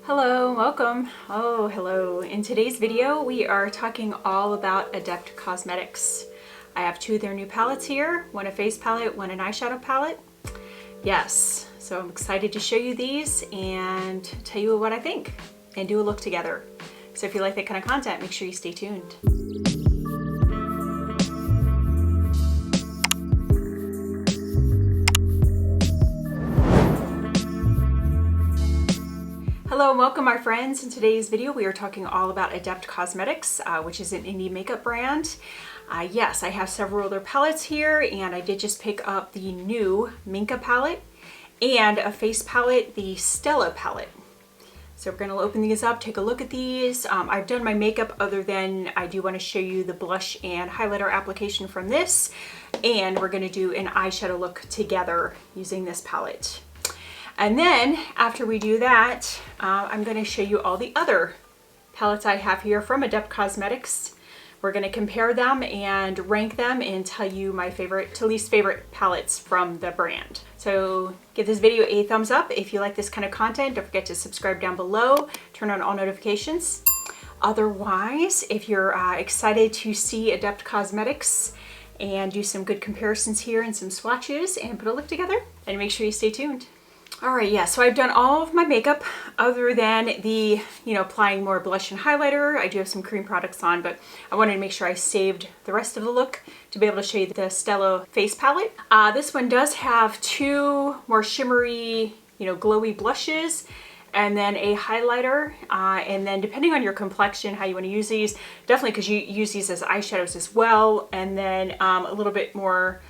Hello, welcome. Oh, hello. In today's video, we are talking all about Adept Cosmetics. I have two of their new palettes here, one a face palette, one an eyeshadow palette. Yes, so I'm excited to show you these and tell you what I think and do a look together. So if you like that kind of content, make sure you stay tuned. Hello and welcome my friends. In today's video we are talking all about Adept Cosmetics, which is an indie makeup brand. Yes, I have several other palettes here and I did just pick up the new Minka palette and a face palette, the Stella palette. So we're going to open these up, take a look at these. I've done my makeup other than I do want to show you the blush and highlighter application from this, and we're going to do an eyeshadow look together using this palette. And then after we do that, I'm going to show you all the other palettes I have here from Adept Cosmetics. We're going to compare them and rank them and tell you my favorite to least favorite palettes from the brand. So give this video a thumbs up if you like this kind of content. Don't forget to subscribe down below, turn on all notifications. Otherwise, if you're excited to see Adept Cosmetics and do some good comparisons here and some swatches and put a look together, then make sure you stay tuned. Alright, yeah, so I've done all of my makeup other than the, applying more blush and highlighter. I do have some cream products on, but I wanted to make sure I saved the rest of the look to be able to show you the Stella face palette. This one does have two more shimmery, glowy blushes and then a highlighter. And then depending on your complexion, how you want to use these, definitely because you use these as eyeshadows as well. And then a little bit more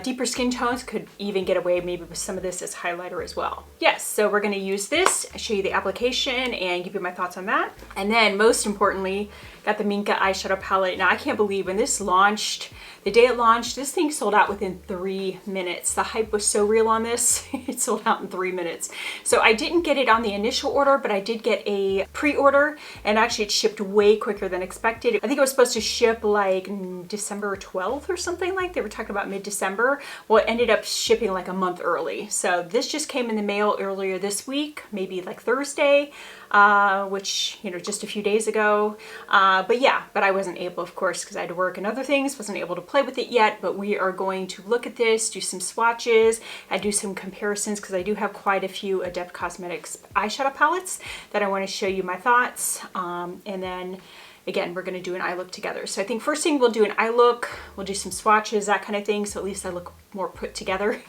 deeper skin tones could even get away maybe with some of this as highlighter as well. Yes, so we're going to use this, show you the application and give you my thoughts on that. And then most importantly, got the Minka eyeshadow palette. Now I can't believe when this launched, the day it launched, this thing sold out within 3 minutes. The hype was so real on this, it sold out in 3 minutes. So I didn't get it on the initial order, but I did get a pre-order, and actually it shipped way quicker than expected. I think it was supposed to ship like December 12th or something, like they were talking about mid-December. Well, it ended up shipping like a month early. So this just came in the mail earlier this week, maybe like Thursday, which, just a few days ago. But I wasn't able, of course, because I had to work and other things, wasn't able to play with it yet, but we are going to look at this, do some swatches, and do some comparisons, because I do have quite a few Adept Cosmetics eyeshadow palettes that I want to show you my thoughts. And then again, we're going to do an eye look together. So I think first thing we'll do an eye look, we'll do some swatches, that kind of thing, so at least I look more put together.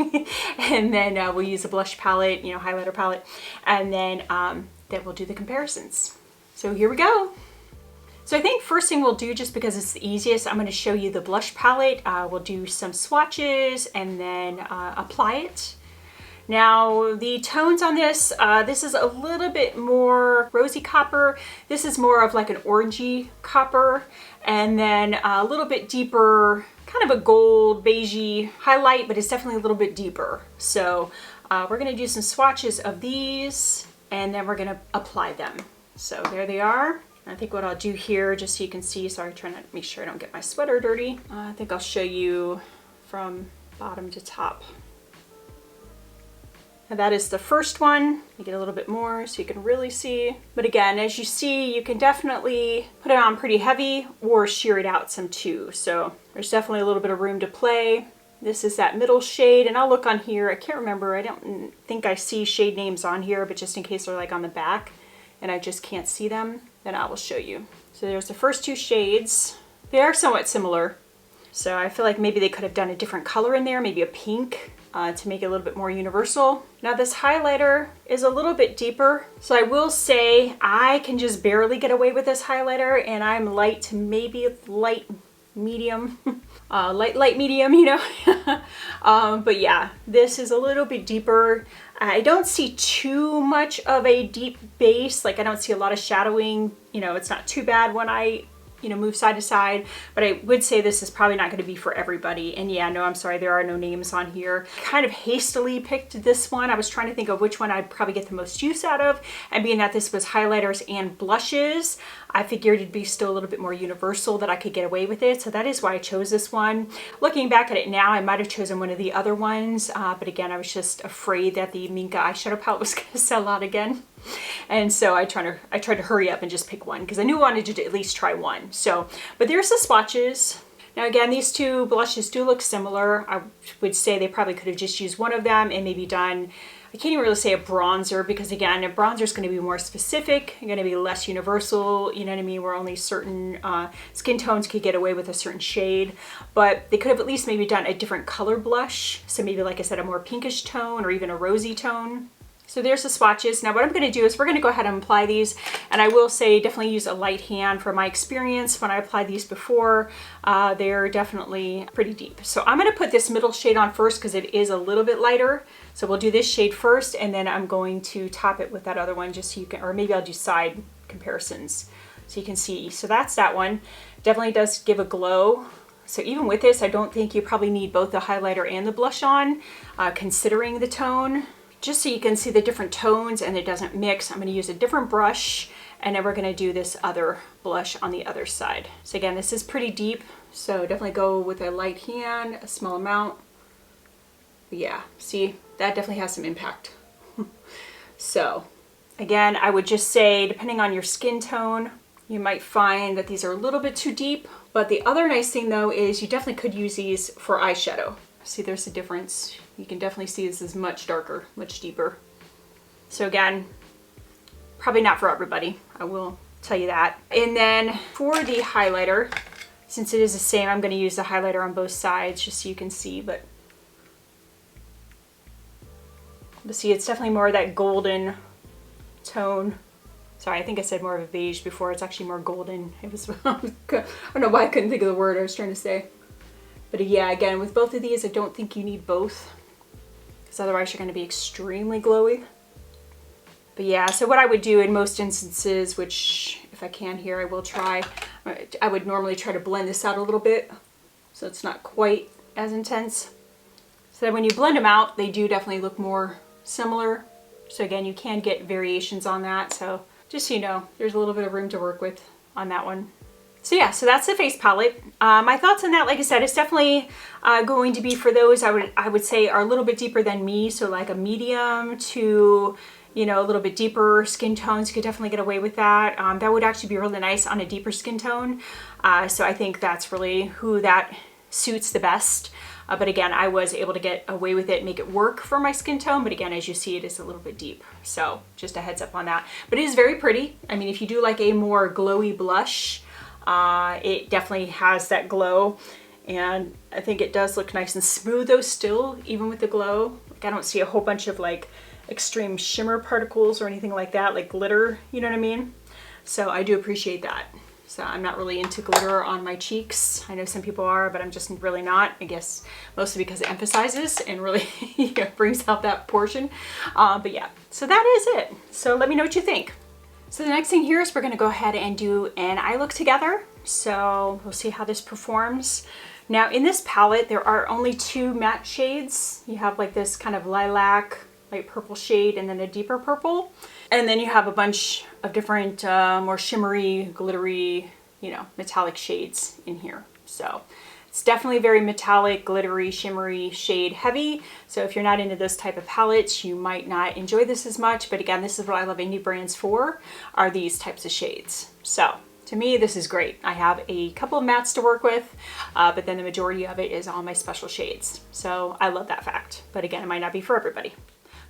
And then we'll use a blush palette, highlighter palette, and then we'll do the comparisons. So here we go. So I think first thing we'll do, just because it's the easiest, I'm going to show you the blush palette. We'll do some swatches and then apply it. Now the tones on this, this is a little bit more rosy copper. This is more of like an orangey copper, and then a little bit deeper, kind of a gold beigey highlight, but it's definitely a little bit deeper. So we're going to do some swatches of these and then we're going to apply them. So there they are. I think what I'll do here, just so you can see, sorry, trying to make sure I don't get my sweater dirty. I think I'll show you from bottom to top. Now that is the first one. I get a little bit more so you can really see. But again, as you see, you can definitely put it on pretty heavy or sheer it out some too. So there's definitely a little bit of room to play. This is that middle shade, and I'll look on here. I can't remember, I don't think I see shade names on here, but just in case they're like on the back and I just can't see them, then I will show you. So there's the first two shades. They are somewhat similar. So I feel like maybe they could have done a different color in there, maybe a pink, to make it a little bit more universal. Now this highlighter is a little bit deeper. So I will say I can just barely get away with this highlighter, and I'm light to maybe light medium. light medium, but yeah, this is a little bit deeper. I don't see too much of a deep base, like I don't see a lot of shadowing. It's not too bad when I move side to side, but I would say this is probably not going to be for everybody. And yeah, no, I'm sorry, there are no names on here. Kind of hastily picked this one. I was trying to think of which one I'd probably get the most use out of, and being that this was highlighters and blushes, I figured it'd be still a little bit more universal, that I could get away with it. So that is why I chose this one. Looking back at it now, I might have chosen one of the other ones, but again, I was just afraid that the Minka eyeshadow palette was going to sell out again. And so I tried to hurry up and just pick one because I knew I wanted to at least try one. So, but there's the swatches. Now again, these two blushes do look similar. I would say they probably could have just used one of them and maybe done, I can't even really say a bronzer, because again, a bronzer is going to be more specific, going to be less universal, you know what I mean, where only certain skin tones could get away with a certain shade. But they could have at least maybe done a different color blush. So maybe, like I said, a more pinkish tone or even a rosy tone. So there's the swatches. Now what I'm going to do is we're going to go ahead and apply these, and I will say definitely use a light hand. From my experience when I applied these before, they're definitely pretty deep. So I'm going to put this middle shade on first because it is a little bit lighter. So we'll do this shade first, and then I'm going to top it with that other one just so you can, or maybe I'll do side comparisons so you can see. So that's that one. Definitely does give a glow. So even with this, I don't think you probably need both the highlighter and the blush on, considering the tone. Just so you can see the different tones and it doesn't mix, I'm going to use a different brush, and then we're going to do this other blush on the other side. So again, this is pretty deep, so definitely go with a light hand, a small amount. But yeah, see, that definitely has some impact. So again, I would just say, depending on your skin tone, you might find that these are a little bit too deep. But the other nice thing though is you definitely could use these for eyeshadow. See, there's a difference. You can definitely see this is much darker, much deeper. So again, probably not for everybody, I will tell you that. And then for the highlighter, since it is the same, I'm going to use the highlighter on both sides just so you can see. But see, it's definitely more of that golden tone. Sorry, I think I said more of a beige before. It's actually more golden. It was, I don't know why I couldn't think of the word I was trying to say. But yeah, again, with both of these, I don't think you need both, because otherwise you're going to be extremely glowy. But yeah, so what I would do in most instances, which if I can here, I will try, I would normally try to blend this out a little bit so it's not quite as intense. So that when you blend them out, they do definitely look more similar. So again, you can get variations on that. So just so you know, there's a little bit of room to work with on that one. So yeah, so that's the face palette. My thoughts on that, like I said, it's definitely going to be for those I would say are a little bit deeper than me. So like a medium to, you know, a little bit deeper skin tones, you could definitely get away with that. That would actually be really nice on a deeper skin tone. So I think that's really who that suits the best. But again, I was able to get away with it, make it work for my skin tone. But again, as you see, it is a little bit deep. So just a heads up on that. But it is very pretty. I mean, if you do like a more glowy blush, it definitely has that glow, and I think it does look nice and smooth though still, even with the glow. Like, I don't see a whole bunch of like extreme shimmer particles or anything like that, like glitter, you know what I mean? So I do appreciate that. So I'm not really into glitter on my cheeks. I know some people are, but I'm just really not. I guess mostly because it emphasizes and really brings out that portion. But yeah, so that is it. So let me know what you think. So the next thing here is we're going to go ahead and do an eye look together. So we'll see how this performs. Now in this palette, there are only two matte shades. You have like this kind of lilac, light purple shade, and then a deeper purple. And then you have a bunch of different more shimmery, glittery, you know, metallic shades in here. So it's definitely very metallic, glittery, shimmery, shade heavy. So if you're not into those type of palettes, you might not enjoy this as much. But again, this is what I love indie brands for, are these types of shades. So to me, this is great. I have a couple of mattes to work with, but then the majority of it is all my special shades. So I love that fact. But again, it might not be for everybody.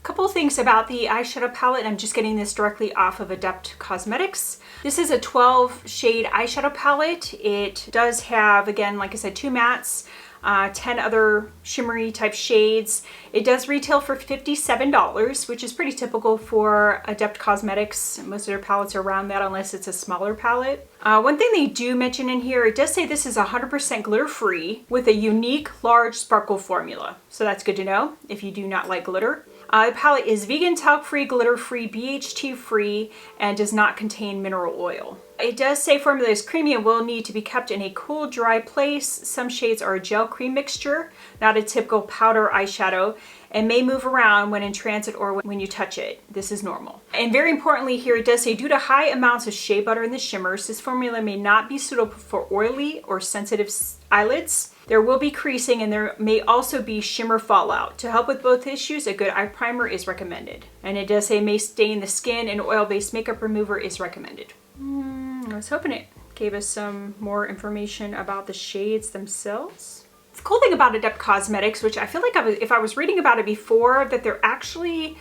Couple of things about the eyeshadow palette. I'm just getting this directly off of Adept Cosmetics. This is a 12 shade eyeshadow palette. It does have, again, like I said, two mattes, 10 other shimmery type shades. It does retail for $57, which is pretty typical for Adept Cosmetics. Most of their palettes are around that unless it's a smaller palette. One thing they do mention in here, it does say this is 100% glitter free with a unique large sparkle formula. So that's good to know if you do not like glitter. The palette is vegan, talc-free, glitter-free, BHT-free, and does not contain mineral oil. It does say formula is creamy and will need to be kept in a cool, dry place. Some shades are a gel cream mixture, not a typical powder eyeshadow. and may move around when in transit or when you touch it. This is normal. And very importantly here, it does say, due to high amounts of shea butter in the shimmers, this formula may not be suitable for oily or sensitive eyelids. There will be creasing and there may also be shimmer fallout. To help with both issues, a good eye primer is recommended. And it does say may stain the skin and oil-based makeup remover is recommended. I was hoping it gave us some more information about the shades themselves. The cool thing about Adept Cosmetics, which I feel like if I was reading about it before, that they're actually,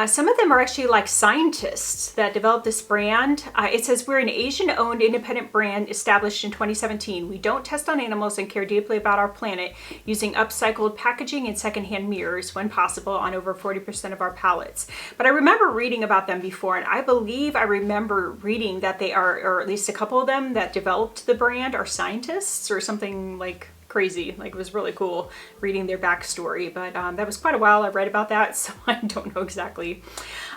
some of them are actually like scientists that developed this brand. It says, we're an Asian-owned independent brand established in 2017. We don't test on animals and care deeply about our planet, using upcycled packaging and secondhand mirrors when possible on over 40% of our palettes. But I remember reading about them before, and I believe I remember reading that they are, or at least a couple of them that developed the brand are scientists or something like crazy. Like, it was really cool reading their backstory, but that was quite a while I read about that, so I don't know exactly.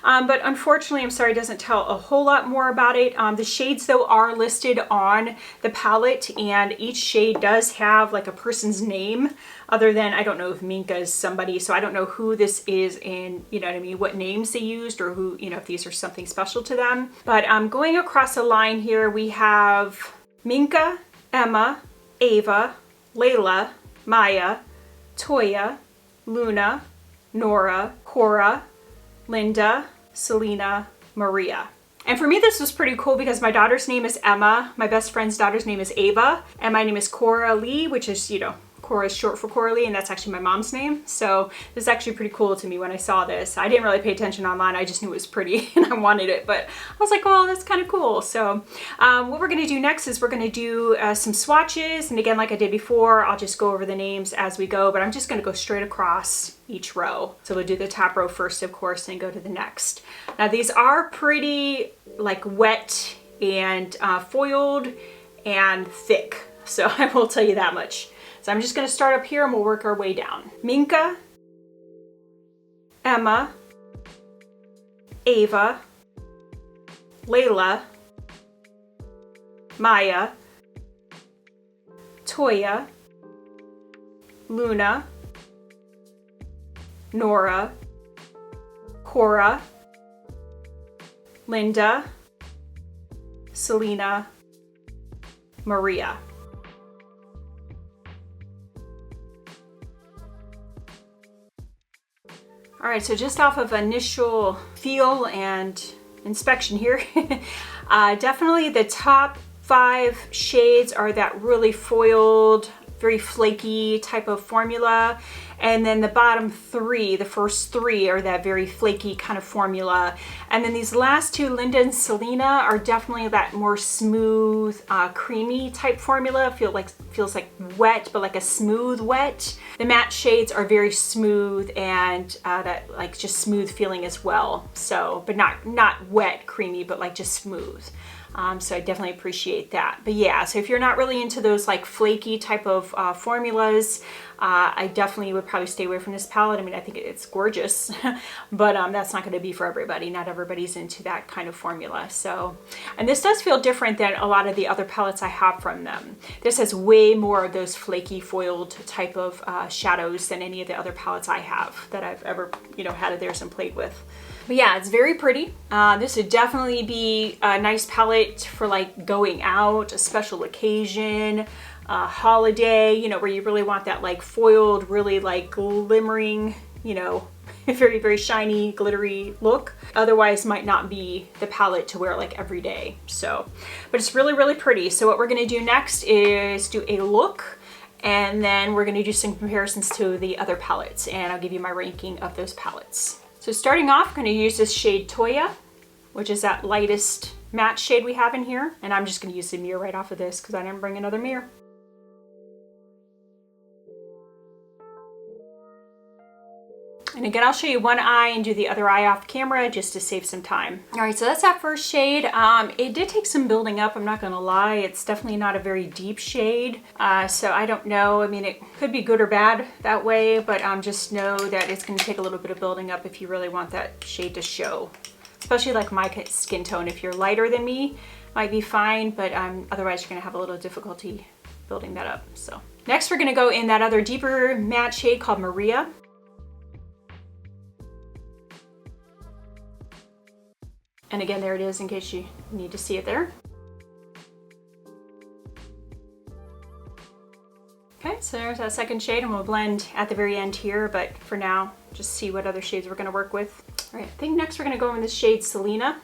But unfortunately, I'm sorry, it doesn't tell a whole lot more about it. The shades though are listed on the palette, and each shade does have like a person's name, other than, I don't know if Minka is somebody, so I don't know who this is and, you know what I mean, what names they used, or who, you know, if these are something special to them. But going across the line here, we have Minka, Emma, Ava, Layla, Maya, Toya, Luna, Nora, Cora, Linda, Selena, Maria. And for me, this was pretty cool because my daughter's name is Emma, my best friend's daughter's name is Ava, and my name is Coralie, which is, you know, Cora is short for Coralie, and that's actually my mom's name. So this is actually pretty cool to me when I saw this. I didn't really pay attention online. I just knew it was pretty and I wanted it, but I was like, oh, that's kind of cool. So what we're going to do next is we're going to do some swatches. And again, like I did before, I'll just go over the names as we go, but I'm just going to go straight across each row. So we'll do the top row first, of course, and go to the next. Now these are pretty like wet and foiled and thick. So I will tell you that much. So I'm just going to start up here and we'll work our way down. Minka, Emma, Ava, Layla, Maya, Toya, Luna, Nora, Cora, Linda, Selena, Maria. All right, so just off of initial feel and inspection here, definitely the top 5 shades are that really foiled, very flaky type of formula. And then the bottom 3, the first 3 are that very flaky kind of formula. And then these last 2, Linda and Selena, are definitely that more smooth, creamy type formula. Feels like wet, but like a smooth wet. The matte shades are very smooth and that like just smooth feeling as well. So, but not wet, creamy, but like just smooth. So I definitely appreciate that. But yeah, so if you're not really into those like flaky type of formulas, I definitely would probably stay away from this palette. I mean, I think it's gorgeous, but that's not going to be for everybody. Not everybody's into that kind of formula. So, and this does feel different than a lot of the other palettes I have from them. This has way more of those flaky foiled type of shadows than any of the other palettes I have that I've ever, you know, had of theirs and played with. But yeah, it's very pretty. This would definitely be a nice palette for like going out, a special occasion, holiday, you know, where you really want that like foiled, really like glimmering, you know, very, very shiny, glittery look. Otherwise might not be the palette to wear like every day. So, but it's really, really pretty. So what we're gonna do next is do a look, and then we're gonna do some comparisons to the other palettes, and I'll give you my ranking of those palettes. So starting off, I'm going to use this shade Toya, which is that lightest matte shade we have in here. And I'm just going to use the mirror right off of this because I didn't bring another mirror. And again, I'll show you one eye and do the other eye off camera just to save some time. All right, so that's that first shade. It did take some building up, I'm not gonna lie. It's definitely not a very deep shade. So I don't know, I mean, it could be good or bad that way, but just know that it's gonna take a little bit of building up if you really want that shade to show. Especially like my skin tone. If you're lighter than me, might be fine, but otherwise you're gonna have a little difficulty building that up, so. Next, we're gonna go in that other deeper matte shade called Maria. And again, there it is in case you need to see it there. Okay, so there's that second shade, and we'll blend at the very end here, but for now, just see what other shades we're gonna work with. All right, I think next we're gonna go in the shade Selena.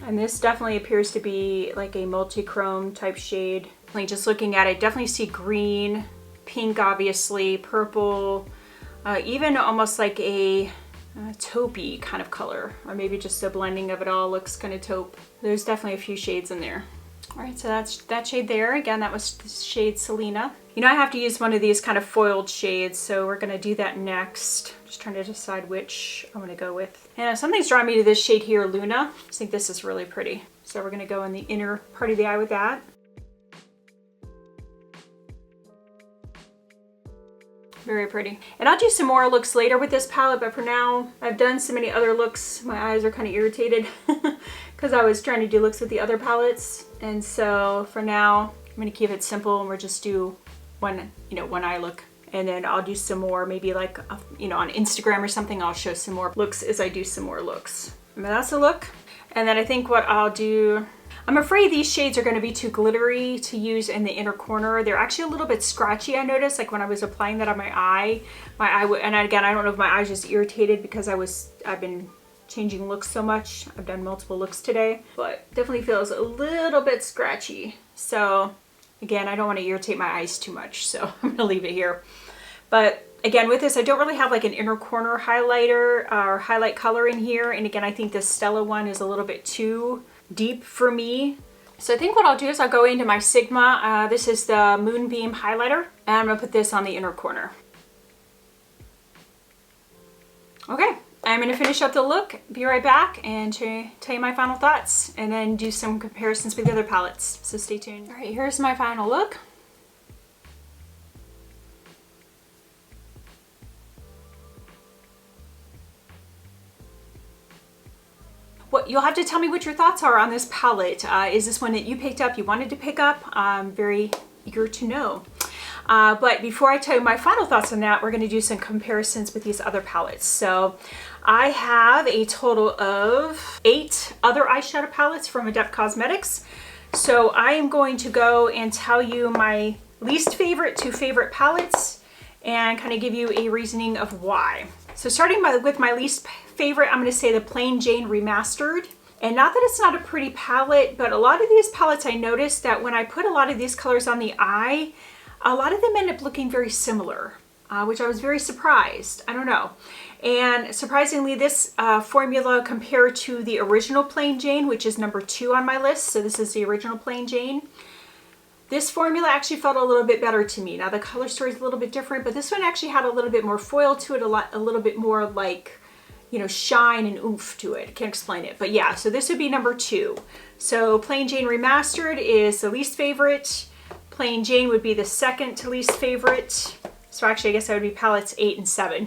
And this definitely appears to be like a multi-chrome type shade. Like just looking at it, definitely see green, pink obviously, purple, even almost like a taupey kind of color, or maybe just a blending of it all looks kind of taupe. There's definitely a few shades in there. All right, so that's that shade there. Again, that was the shade Selena. You know, I have to use one of these kind of foiled shades, so we're gonna do that next. Just trying to decide which I'm gonna go with. And something's drawing me to this shade here, Luna. I think this is really pretty. So we're gonna go in the inner part of the eye with that. Very pretty. And I'll do some more looks later with this palette, but for now, I've done so many other looks. My eyes are kind of irritated because I was trying to do looks with the other palettes. And so for now, I'm gonna keep it simple and we'll just do one eye look. And then I'll do some more, maybe like, you know, on Instagram or something, I'll show some more looks as I do some more looks. But that's a look. And then I think what I'll do, I'm afraid these shades are going to be too glittery to use in the inner corner. They're actually a little bit scratchy, I noticed, like when I was applying that on my eye, and again, I don't know if my eye's just irritated because I've been changing looks so much. I've done multiple looks today, but definitely feels a little bit scratchy. So again, I don't want to irritate my eyes too much, so I'm gonna leave it here. But again, with this, I don't really have like an inner corner highlighter or highlight color in here. And again, I think this Stella one is a little bit too deep for me. So I think what I'll do is I'll go into my Sigma. This is the Moonbeam highlighter, and I'm gonna put this on the inner corner. Okay, I'm gonna finish up the look, be right back, and tell you my final thoughts, and then do some comparisons with the other palettes. So stay tuned. All right, here's my final look. What, you'll have to tell me what your thoughts are on this palette. Is this one that you picked up, you wanted to pick up? I'm very eager to know. But before I tell you my final thoughts on that, we're going to do some comparisons with these other palettes. So I have a total of 8 other eyeshadow palettes from Adept Cosmetics. So I am going to go and tell you my least favorite to favorite palettes and kind of give you a reasoning of why. So starting with my least favorite, I'm going to say the plain Jane Remastered. And not that it's not a pretty palette, but a lot of these palettes, I noticed that when I put a lot of these colors on the eye, a lot of them end up looking very similar, which I was very surprised. I don't know. And surprisingly, this formula compared to the original plain Jane, which is number 2 on my list. So this is the original plain Jane. This formula actually felt a little bit better to me. Now the color story is a little bit different, but this one actually had a little bit more foil to it, a little bit more like, you know, shine and oomph to it. Can't explain it, but yeah, so this would be number 2. So plain Jane Remastered is the least favorite. Plain Jane would be the second to least favorite. So actually, I guess that would be palettes 8 and 7.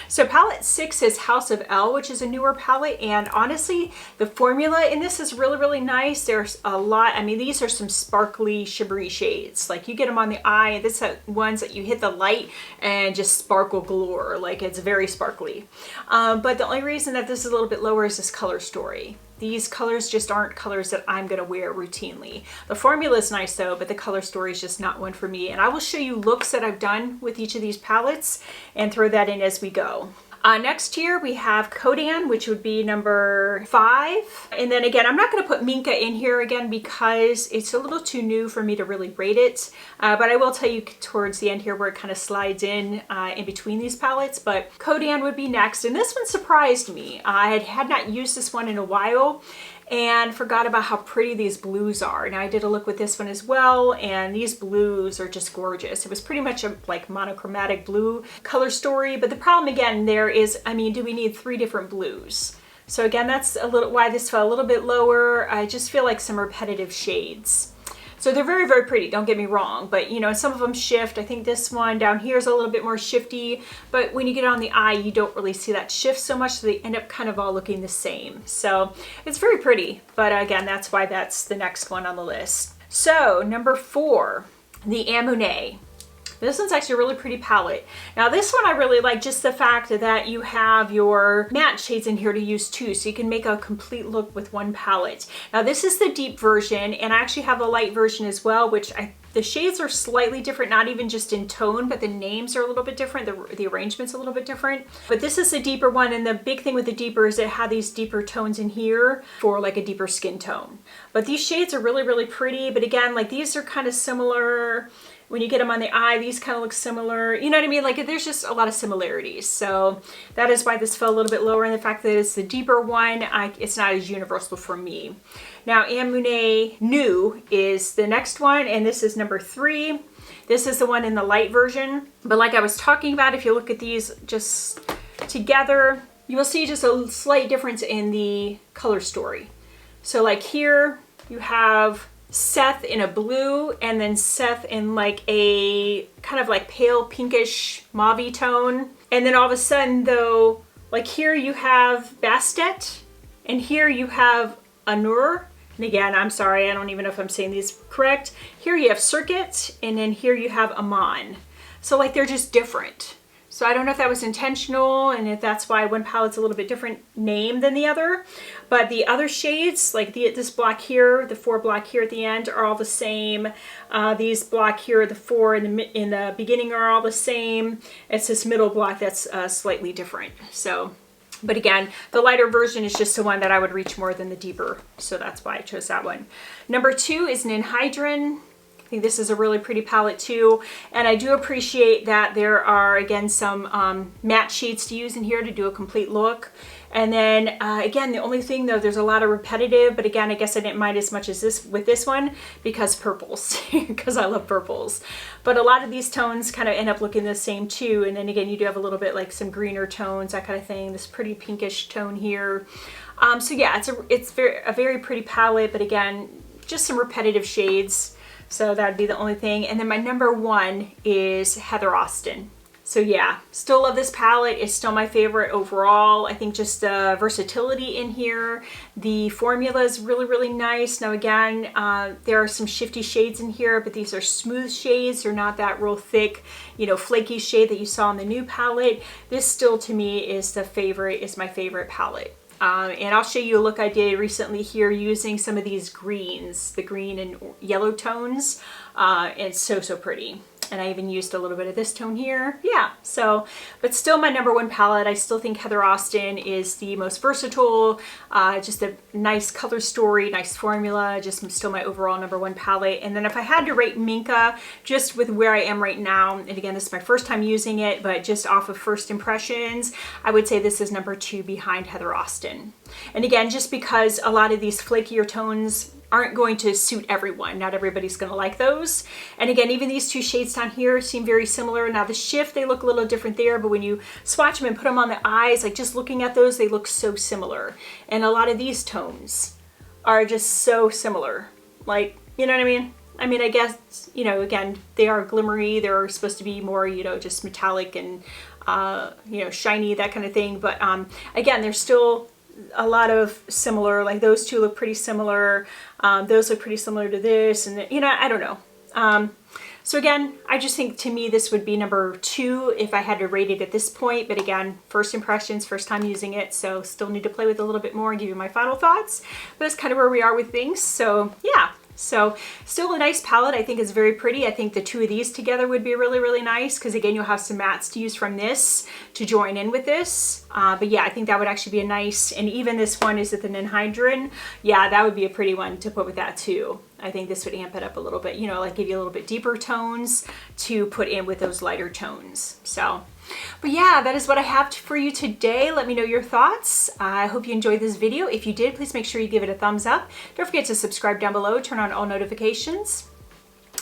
So palette 6 is House of L, which is a newer palette. And honestly, the formula in this is really, really nice. There's a lot. I mean, these are some sparkly, shimmery shades. Like you get them on the eye, and this is ones that you hit the light and just sparkle galore. Like it's very sparkly. But the only reason that this is a little bit lower is this color story. These colors just aren't colors that I'm going to wear routinely. The formula is nice though, but the color story is just not one for me. And I will show you looks that I've done with each of these palettes and throw that in as we go. Next here we have Kodanne, which would be number 5. And then again, I'm not going to put Minka in here again because it's a little too new for me to really rate it. But I will tell you towards the end here where it kind of slides in between these palettes. But Kodanne would be next. And this one surprised me. I had not used this one in a while and forgot about how pretty these blues are. Now I did a look with this one as well, and these blues are just gorgeous. It was pretty much a like monochromatic blue color story, but the problem again there is, I mean, do we need 3 different blues? So again, that's a little why this fell a little bit lower. I just feel like some repetitive shades. So they're very, very pretty, don't get me wrong, but you know, some of them shift. I think this one down here is a little bit more shifty, but when you get on the eye, you don't really see that shift so much, so they end up kind of all looking the same. So it's very pretty, but again, that's why that's the next one on the list. So number 4, the Amunet. This one's actually a really pretty palette. Now this one I really like, just the fact that you have your matte shades in here to use too, so you can make a complete look with one palette. Now this is the deep version, and I actually have the light version as well, which the shades are slightly different, not even just in tone, but the names are a little bit different. The arrangement's a little bit different. But this is the deeper one, and the big thing with the deeper is it had these deeper tones in here for like a deeper skin tone. But these shades are really, really pretty. But again, like these are kind of similar. When you get them on the eye, these kind of look similar. You know what I mean? Like there's just a lot of similarities. So that is why this fell a little bit lower. And the fact that it's the deeper one, it's not as universal for me. Now Amunet Nu is the next one, and this is number 3. This is the one in the light version. But like I was talking about, if you look at these just together, you will see just a slight difference in the color story. So like here you have Seth in a blue, and then Seth in like a kind of like pale pinkish mauve tone. And then all of a sudden though, like here you have Bastet, and here you have Anur. And again, I'm sorry, I don't even know if I'm saying these correct. Here you have Circuit, and then here you have Amon. So like they're just different. So I don't know if that was intentional, and if that's why one palette's a little bit different name than the other. But the other shades, like this block here, the 4 block here at the end, are all the same. These block here, the 4 in the beginning, are all the same. It's this middle block that's slightly different. So. But again, the lighter version is just the one that I would reach more than the deeper. So that's why I chose that one. Number 2 is Ninhydrin. I think this is a really pretty palette too. And I do appreciate that there are, again, some matte shades to use in here to do a complete look. And then again, the only thing though, there's a lot of repetitive, but again, I guess I didn't mind as much as this with this one because purples, because I love purples. But a lot of these tones kind of end up looking the same too. And then again, you do have a little bit like some greener tones, that kind of thing. This pretty pinkish tone here. So yeah, it's a very pretty palette, but again, just some repetitive shades. So that'd be the only thing. And then my number 1 is Heather Austin. So yeah, still love this palette. It's still my favorite overall. I think just the versatility in here. The formula is really, really nice. Now again, there are some shifty shades in here, but these are smooth shades. They're not that real thick, you know, flaky shade that you saw in the new palette. This still to me is my favorite palette. And I'll show you a look I did recently here using some of these greens, the green and yellow tones. It's so pretty. And I even used a little bit of this tone here. Yeah, so, but still my number 1 palette. I still think Heather Austin is the most versatile, just a nice color story, nice formula, just still my overall number 1 palette. And then if I had to rate Minka, just with where I am right now, and again, this is my first time using it, but just off of first impressions, I would say this is number 2 behind Heather Austin. And again, just because a lot of these flakier tones aren't going to suit everyone. Not everybody's going to like those. And again, even these 2 shades down here seem very similar. Now the shift, they look a little different there, but when you swatch them and put them on the eyes, like just looking at those, they look so similar. And a lot of these tones are just so similar. Like, you know what I mean? I mean, I guess, you know, again, they are glimmery. They're supposed to be more, you know, just metallic and, you know, shiny, that kind of thing. But again, they're still a lot of similar, like those 2 look pretty similar. Those look pretty similar to this, and you know, I don't know. So again, I just think to me this would be number 2 if I had to rate it at this point. But again, first impressions, first time using it, so still need to play with it a little bit more and give you my final thoughts. But that's kind of where we are with things. So yeah. So still a nice palette. I think it's very pretty. I think the 2 of these together would be really, really nice because again, you'll have some mattes to use from this to join in with this. But yeah, I think that would actually be a nice, and even this one is at the Ninhydrin. Yeah, that would be a pretty one to put with that too. I think this would amp it up a little bit, you know, like give you a little bit deeper tones to put in with those lighter tones. So, but yeah, that is what I have for you today. Let me know your thoughts. I hope you enjoyed this video. If you did, please make sure you give it a thumbs up. Don't forget to subscribe down below, turn on all notifications.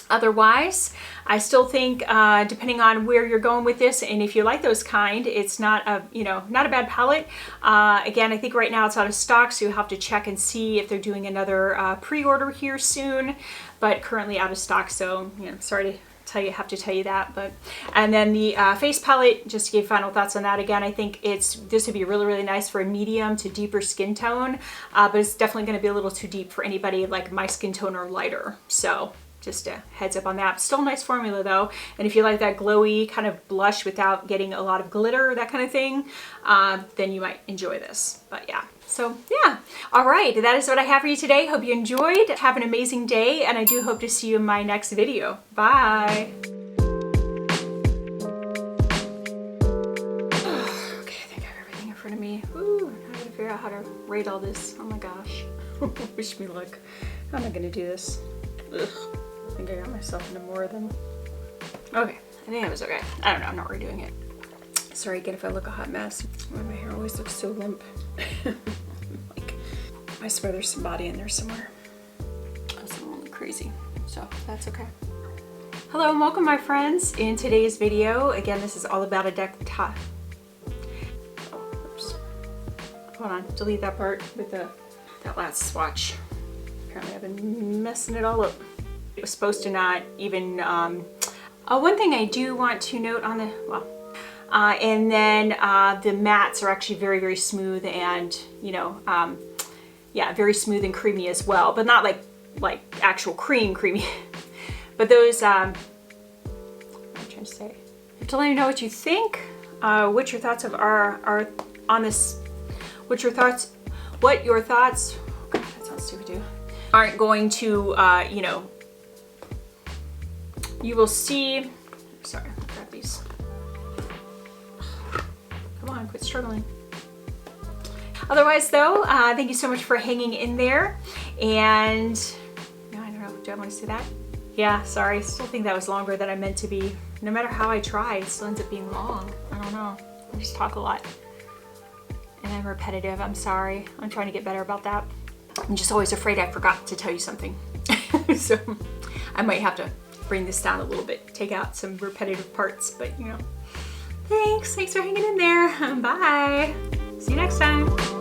Otherwise, I still think, depending on where you're going with this, and if you like those kind, it's not a, you know, not a bad palette. Again, I think right now it's out of stock, so you'll have to check and see if they're doing another pre-order here soon, but currently out of stock. So, you know, sorry to have to tell you that. But and then the face palette, just to give final thoughts on that. Again, I think this would be really, really nice for a medium to deeper skin tone, but it's definitely going to be a little too deep for anybody like my skin tone or lighter. So just a heads up on that. Still a nice formula though. And if you like that glowy kind of blush without getting a lot of glitter, that kind of thing, then you might enjoy this. But yeah, so yeah. All right, that is what I have for you today. Hope you enjoyed. Have an amazing day, and I do hope to see you in my next video. Bye. Okay, I think I have everything in front of me. Ooh, I gotta figure out how to rate all this. Oh my gosh. Wish me luck. How am I gonna do this? Ugh. I think I got myself into more than... Okay, I think it was okay. I don't know, I'm not redoing it. Sorry again if I look a hot mess. Why my hair always looks so limp. Like, I swear there's some body in there somewhere. That's a little crazy, so that's okay. Hello and welcome my friends. In today's video, again, this is all about Adept oops. Hold on, delete that part with that last swatch. Apparently I've been messing it all up. It was supposed to not even, one thing I do want to note on the, well, and then the mattes are actually very, very smooth and, you know, yeah, very smooth and creamy as well, but not like actual creamy. But those, what am I trying to say? You have to let me know what you think, what your thoughts are on this, what your thoughts, God, that sounds stupid too, aren't going to, you know, you will see, sorry, grab these. Come on, quit struggling. Otherwise though, thank you so much for hanging in there. And, no, I don't know, do I want to say that? Yeah, sorry, I still think that was longer than I meant to be. No matter how I try, it still ends up being long. I don't know, I just talk a lot. And I'm repetitive, I'm sorry. I'm trying to get better about that. I'm just always afraid I forgot to tell you something. So I might have to bring this down a little bit, take out some repetitive parts, but you know. Thanks for hanging in there. Bye. See you next time.